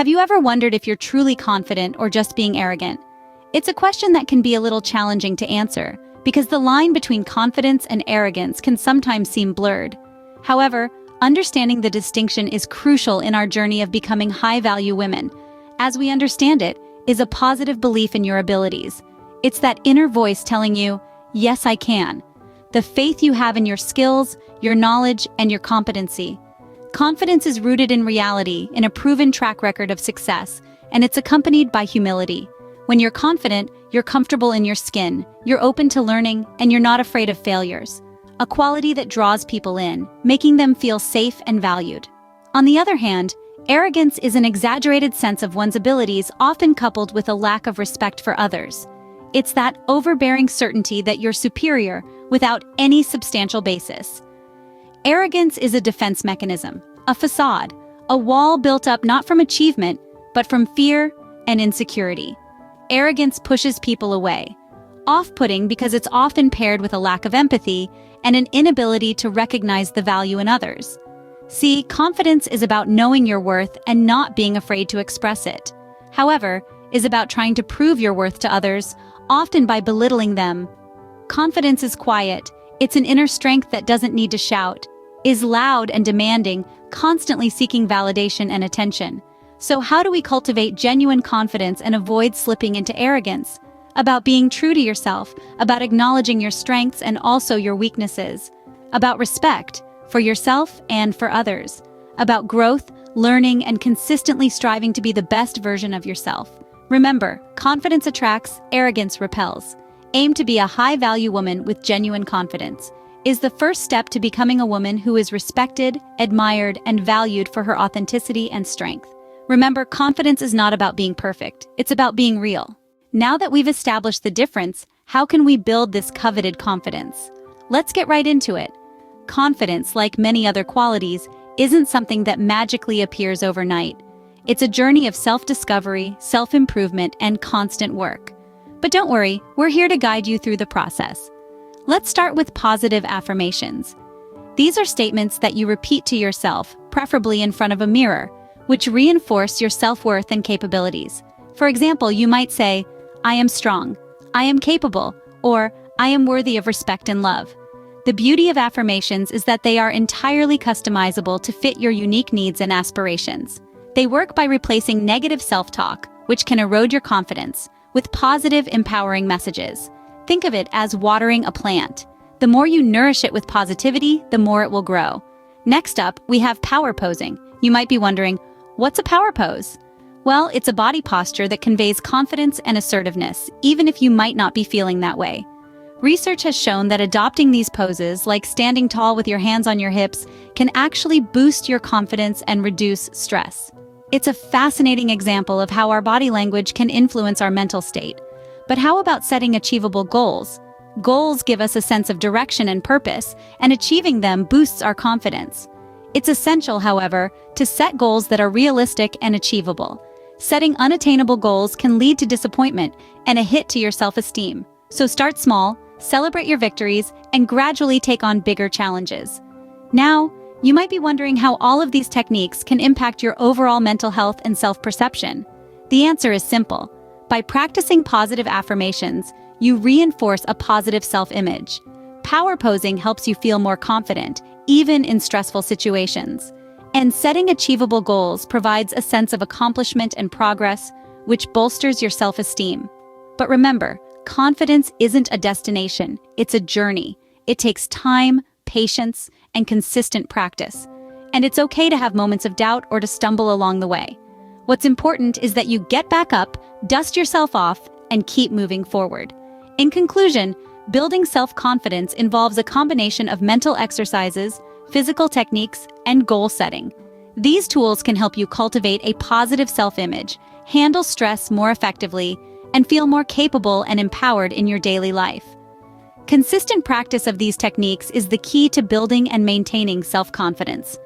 Have you ever wondered if you're truly confident or just being arrogant? It's a question that can be a little challenging to answer, because the line between confidence and arrogance can sometimes seem blurred. However, understanding the distinction is crucial in our journey of becoming high-value women. As we understand it, is a positive belief in your abilities. It's that inner voice telling you, yes, I can. The faith you have in your skills, your knowledge, and your competency. Confidence is rooted in reality, in a proven track record of success, and it's accompanied by humility. When you're confident, you're comfortable in your skin, you're open to learning, and you're not afraid of failures. A quality that draws people in, making them feel safe and valued. On the other hand, arrogance is an exaggerated sense of one's abilities, often coupled with a lack of respect for others. It's that overbearing certainty that you're superior without any substantial basis. Arrogance is a defense mechanism, a facade, a wall built up not from achievement, but from fear and insecurity. Arrogance pushes people away, off-putting because it's often paired with a lack of empathy and an inability to recognize the value in others. See, confidence is about knowing your worth and not being afraid to express it. However, is about trying to prove your worth to others, often by belittling them. Confidence is quiet. It's an inner strength that doesn't need to shout, is loud and demanding, constantly seeking validation and attention. So how do we cultivate genuine confidence and avoid slipping into arrogance? About being true to yourself, about acknowledging your strengths and also your weaknesses, about respect for yourself and for others, about growth, learning, and consistently striving to be the best version of yourself. Remember, confidence attracts, arrogance repels. Aim to be a high-value woman with genuine confidence. Is the first step to becoming a woman who is respected, admired, and valued for her authenticity and strength. Remember, confidence is not about being perfect, it's about being real. Now that we've established the difference, how can we build this coveted confidence? Let's get right into it. Confidence, like many other qualities, isn't something that magically appears overnight. It's a journey of self-discovery, self-improvement, and constant work. But don't worry, we're here to guide you through the process. Let's start with positive affirmations. These are statements that you repeat to yourself, preferably in front of a mirror, which reinforce your self-worth and capabilities. For example, you might say, I am strong, I am capable, or I am worthy of respect and love. The beauty of affirmations is that they are entirely customizable to fit your unique needs and aspirations. They work by replacing negative self-talk, which can erode your confidence, with positive, empowering messages. Think of it as watering a plant. The more you nourish it with positivity, the more it will grow. Next up, we have power posing. You might be wondering, what's a power pose? Well, it's a body posture that conveys confidence and assertiveness, even if you might not be feeling that way. Research has shown that adopting these poses, like standing tall with your hands on your hips, can actually boost your confidence and reduce stress. It's a fascinating example of how our body language can influence our mental state. But how about setting achievable goals? Goals give us a sense of direction and purpose, and achieving them boosts our confidence. It's essential, however, to set goals that are realistic and achievable. Setting unattainable goals can lead to disappointment and a hit to your self-esteem. So start small, celebrate your victories, and gradually take on bigger challenges. Now, you might be wondering how all of these techniques can impact your overall mental health and self-perception. The answer is simple. By practicing positive affirmations, you reinforce a positive self-image. Power posing helps you feel more confident, even in stressful situations. And setting achievable goals provides a sense of accomplishment and progress, which bolsters your self-esteem. But remember, confidence isn't a destination, it's a journey. It takes time, patience, and consistent practice. And it's okay to have moments of doubt or to stumble along the way. What's important is that you get back up, dust yourself off, and keep moving forward. In conclusion, building self-confidence involves a combination of mental exercises, physical techniques, and goal setting. These tools can help you cultivate a positive self-image, handle stress more effectively, and feel more capable and empowered in your daily life. Consistent practice of these techniques is the key to building and maintaining self-confidence.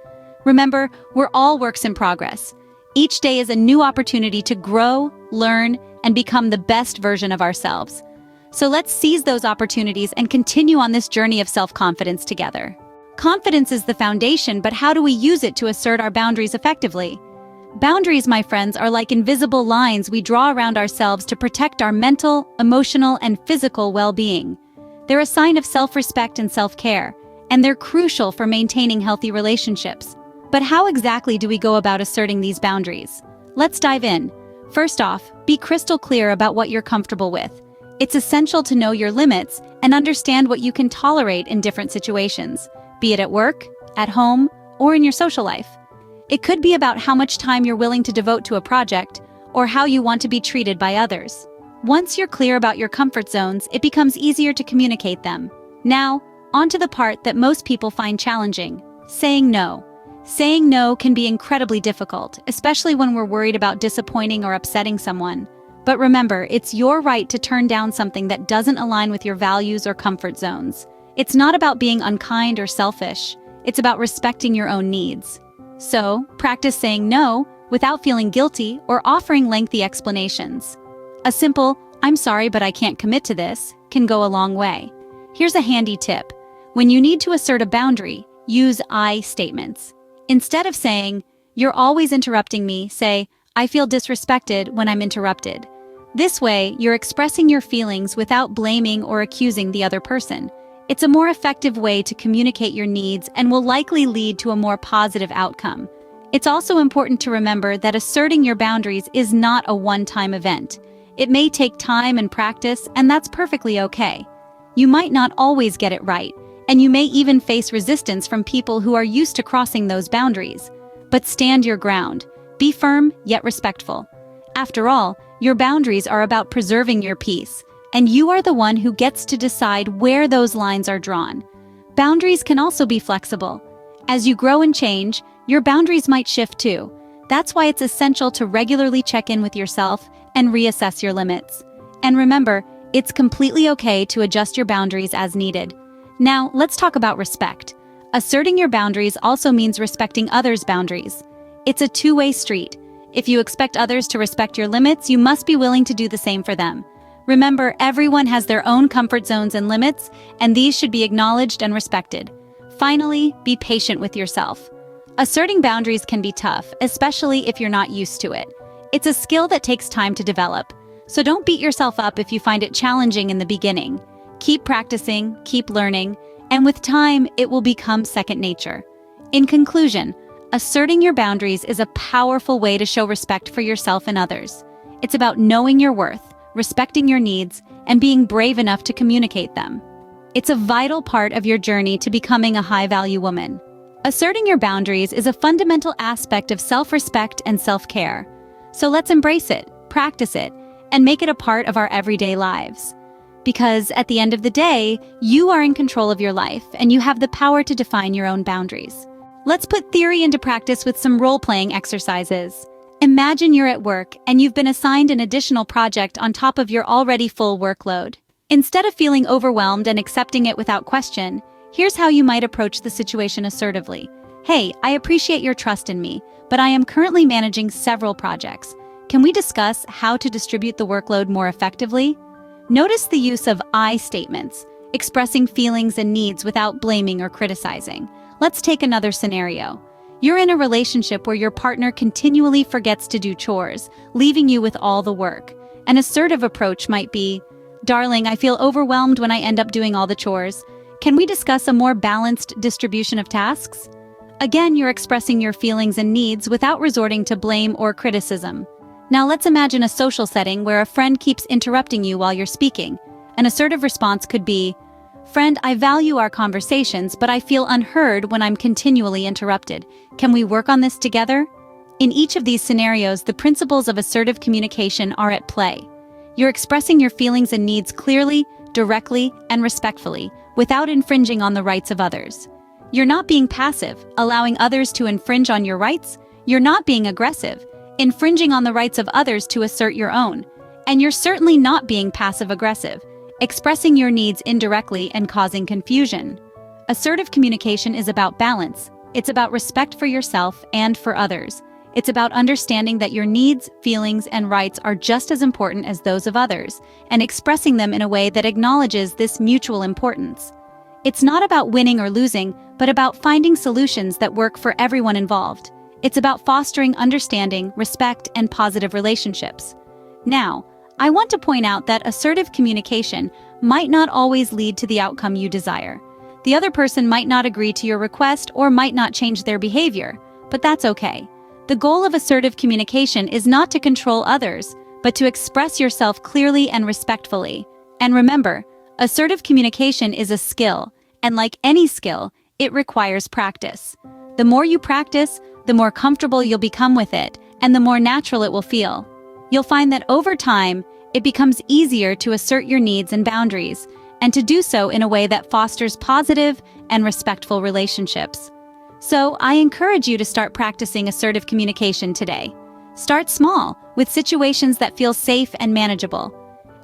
Remember, we're all works in progress. Each day is a new opportunity to grow, learn, and become the best version of ourselves. So let's seize those opportunities and continue on this journey of self-confidence together. Confidence is the foundation, but how do we use it to assert our boundaries effectively? Boundaries, my friends, are like invisible lines we draw around ourselves to protect our mental, emotional, and physical well-being. They're a sign of self-respect and self-care, and they're crucial for maintaining healthy relationships. But how exactly do we go about asserting these boundaries? Let's dive in. First off, be crystal clear about what you're comfortable with. It's essential to know your limits and understand what you can tolerate in different situations, be it at work, at home, or in your social life. It could be about how much time you're willing to devote to a project, or how you want to be treated by others. Once you're clear about your comfort zones, it becomes easier to communicate them. Now, on to the part that most people find challenging: saying no. Saying no can be incredibly difficult, especially when we're worried about disappointing or upsetting someone. But remember, it's your right to turn down something that doesn't align with your values or comfort zones. It's not about being unkind or selfish. It's about respecting your own needs. So, practice saying no without feeling guilty or offering lengthy explanations. A simple, "I'm sorry but I can't commit to this," can go a long way. Here's a handy tip. When you need to assert a boundary, use I statements. Instead of saying, "You're always interrupting me," say, "I feel disrespected when I'm interrupted." This way, you're expressing your feelings without blaming or accusing the other person. It's a more effective way to communicate your needs and will likely lead to a more positive outcome. It's also important to remember that asserting your boundaries is not a one-time event. It may take time and practice, and that's perfectly okay. You might not always get it right, and you may even face resistance from people who are used to crossing those boundaries. But stand your ground. Be firm, yet respectful. After all, your boundaries are about preserving your peace, and you are the one who gets to decide where those lines are drawn. Boundaries can also be flexible. As you grow and change, your boundaries might shift too. That's why it's essential to regularly check in with yourself and reassess your limits. And remember, it's completely okay to adjust your boundaries as needed. Now, let's talk about respect. Asserting your boundaries also means respecting others' boundaries. It's a two-way street. If you expect others to respect your limits, you must be willing to do the same for them. Remember, everyone has their own comfort zones and limits, and these should be acknowledged and respected. Finally, be patient with yourself. Asserting boundaries can be tough, especially if you're not used to it. It's a skill that takes time to develop, so don't beat yourself up if you find it challenging in the beginning. Keep practicing, keep learning, and with time, it will become second nature. In conclusion, asserting your boundaries is a powerful way to show respect for yourself and others. It's about knowing your worth, respecting your needs, and being brave enough to communicate them. It's a vital part of your journey to becoming a high-value woman. Asserting your boundaries is a fundamental aspect of self-respect and self-care. So let's embrace it, practice it, and make it a part of our everyday lives. Because at the end of the day, you are in control of your life, and you have the power to define your own boundaries. Let's put theory into practice with some role-playing exercises. Imagine you're at work and you've been assigned an additional project on top of your already full workload. Instead of feeling overwhelmed and accepting it without question, here's how you might approach the situation assertively. "Hey, I appreciate your trust in me, but I am currently managing several projects. Can we discuss how to distribute the workload more effectively?" Notice the use of I statements, expressing feelings and needs without blaming or criticizing. Let's take another scenario. You're in a relationship where your partner continually forgets to do chores, leaving you with all the work. An assertive approach might be, "Darling, I feel overwhelmed when I end up doing all the chores. Can we discuss a more balanced distribution of tasks?" Again, you're expressing your feelings and needs without resorting to blame or criticism. Now let's imagine a social setting where a friend keeps interrupting you while you're speaking. An assertive response could be, "Friend, I value our conversations, but I feel unheard when I'm continually interrupted. Can we work on this together?" In each of these scenarios, the principles of assertive communication are at play. You're expressing your feelings and needs clearly, directly, and respectfully, without infringing on the rights of others. You're not being passive, allowing others to infringe on your rights. You're not being aggressive, infringing on the rights of others to assert your own. And you're certainly not being passive-aggressive, expressing your needs indirectly and causing confusion. Assertive communication is about balance. It's about respect for yourself and for others. It's about understanding that your needs, feelings, and rights are just as important as those of others, and expressing them in a way that acknowledges this mutual importance. It's not about winning or losing, but about finding solutions that work for everyone involved. It's about fostering understanding, respect, and positive relationships. Now, I want to point out that assertive communication might not always lead to the outcome you desire. The other person might not agree to your request or might not change their behavior, but that's okay. The goal of assertive communication is not to control others, but to express yourself clearly and respectfully. And remember, assertive communication is a skill, and like any skill, it requires practice. The more you practice, the more comfortable you'll become with it, and the more natural it will feel. You'll find that over time, it becomes easier to assert your needs and boundaries, and to do so in a way that fosters positive and respectful relationships. So, I encourage you to start practicing assertive communication today. Start small, with situations that feel safe and manageable.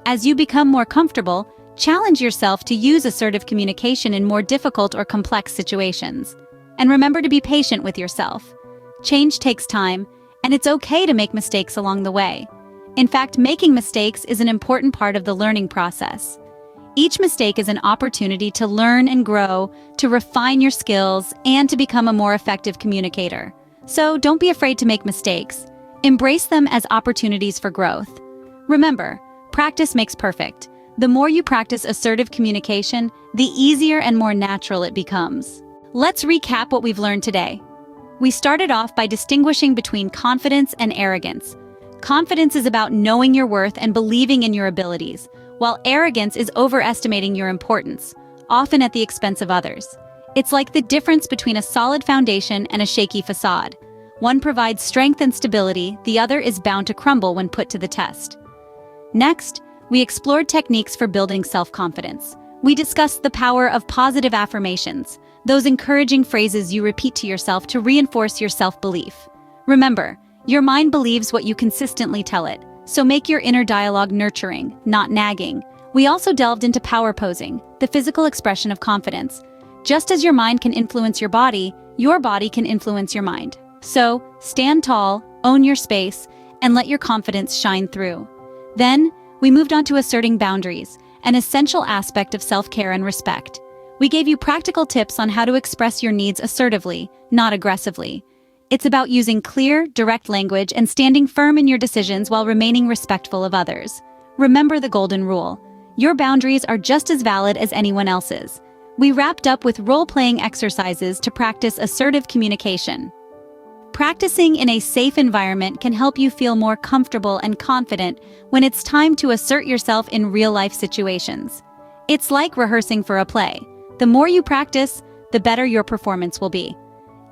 As you become more comfortable, challenge yourself to use assertive communication in more difficult or complex situations. And remember to be patient with yourself. Change takes time, and it's okay to make mistakes along the way. In fact, making mistakes is an important part of the learning process. Each mistake is an opportunity to learn and grow, to refine your skills, and to become a more effective communicator. So don't be afraid to make mistakes. Embrace them as opportunities for growth. Remember, practice makes perfect. The more you practice assertive communication, the easier and more natural it becomes. Let's recap what we've learned today. We started off by distinguishing between confidence and arrogance. Confidence is about knowing your worth and believing in your abilities, while arrogance is overestimating your importance, often at the expense of others. It's like the difference between a solid foundation and a shaky facade. One provides strength and stability, the other is bound to crumble when put to the test. Next, we explored techniques for building self-confidence. We discussed the power of positive affirmations, those encouraging phrases you repeat to yourself to reinforce your self-belief. Remember, your mind believes what you consistently tell it, so make your inner dialogue nurturing, not nagging. We also delved into power posing, the physical expression of confidence. Just as your mind can influence your body can influence your mind. So, stand tall, own your space, and let your confidence shine through. Then, we moved on to asserting boundaries, an essential aspect of self-care and respect. We gave you practical tips on how to express your needs assertively, not aggressively. It's about using clear, direct language and standing firm in your decisions while remaining respectful of others. Remember the golden rule. Your boundaries are just as valid as anyone else's. We wrapped up with role-playing exercises to practice assertive communication. Practicing in a safe environment can help you feel more comfortable and confident when it's time to assert yourself in real-life situations. It's like rehearsing for a play. The more you practice, the better your performance will be.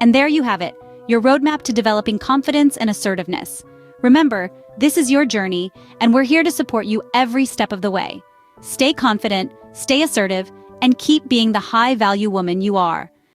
And there you have it, your roadmap to developing confidence and assertiveness. Remember, this is your journey, and we're here to support you every step of the way. Stay confident, stay assertive, and keep being the high-value woman you are.